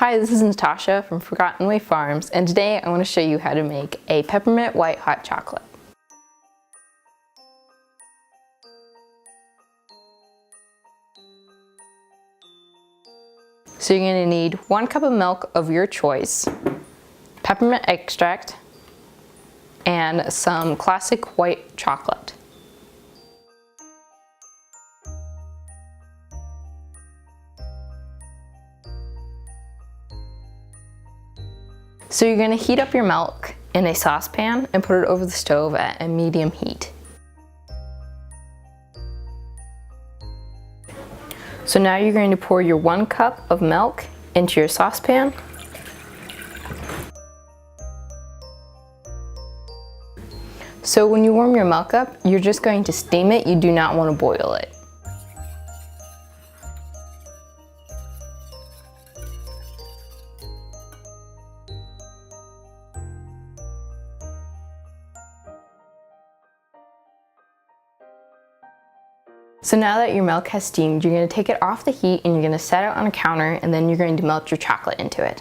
Hi, this is Natasha from Forgotten Way Farms, and today I want to show you how to make a peppermint white hot chocolate. So you're going to need 1 cup of milk of your choice, peppermint extract, and some classic white chocolate. So you're going to heat up your milk in a saucepan and put it over the stove at a medium heat. So now you're going to pour your 1 cup of milk into your saucepan. So when you warm your milk up, you're just going to steam it. You do not want to boil it. So now that your milk has steamed, you're going to take it off the heat and you're going to set it on a counter, and then you're going to melt your chocolate into it.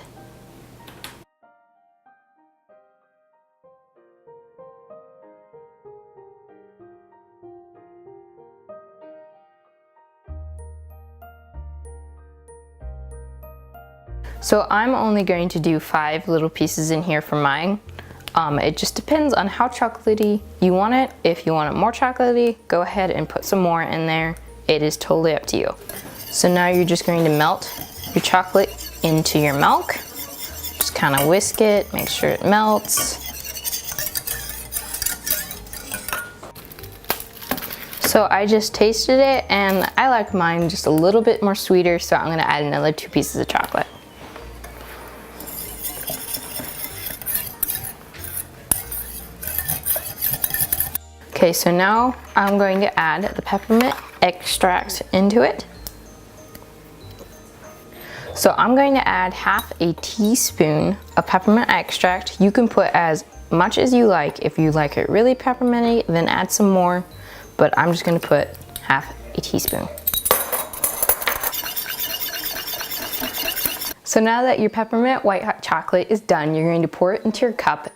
So I'm only going to do 5 little pieces in here for mine. It just depends on how chocolatey you want it. If you want it more chocolatey, go ahead and put some more in there. It is totally up to you. So now you're just going to melt your chocolate into your milk. Just kind of whisk it, make sure it melts. So I just tasted it and I like mine just a little bit more sweeter, so I'm going to add another 2 pieces of chocolate. Okay, so now I'm going to add the peppermint extract into it. So I'm going to add half a teaspoon of peppermint extract. You can put as much as you like. If you like it really pepperminty, then add some more, but I'm just going to put half a teaspoon. So now that your peppermint white hot chocolate is done, you're going to pour it into your cup.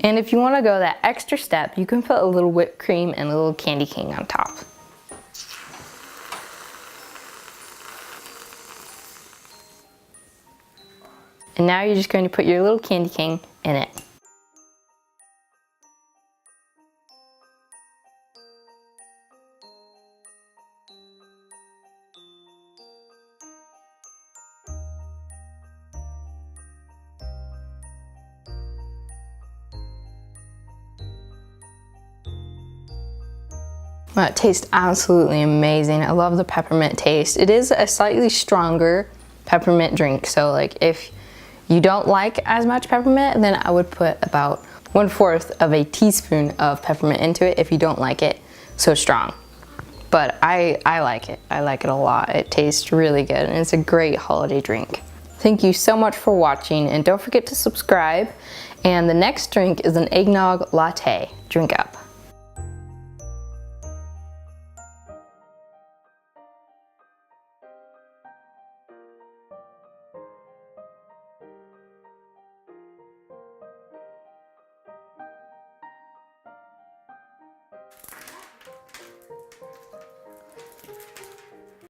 And if you want to go that extra step, you can put a little whipped cream and a little candy cane on top. And now you're just going to put your little candy cane in it. Well, it tastes absolutely amazing. I love the peppermint taste. It is a slightly stronger peppermint drink, so like if you don't like as much peppermint, then I would put about 1/4 of a teaspoon of peppermint into it if you don't like it so strong. But I like it. I like it a lot. It tastes really good and it's a great holiday drink. Thank you so much for watching, and don't forget to subscribe. And the next drink is an eggnog latte. Drink up.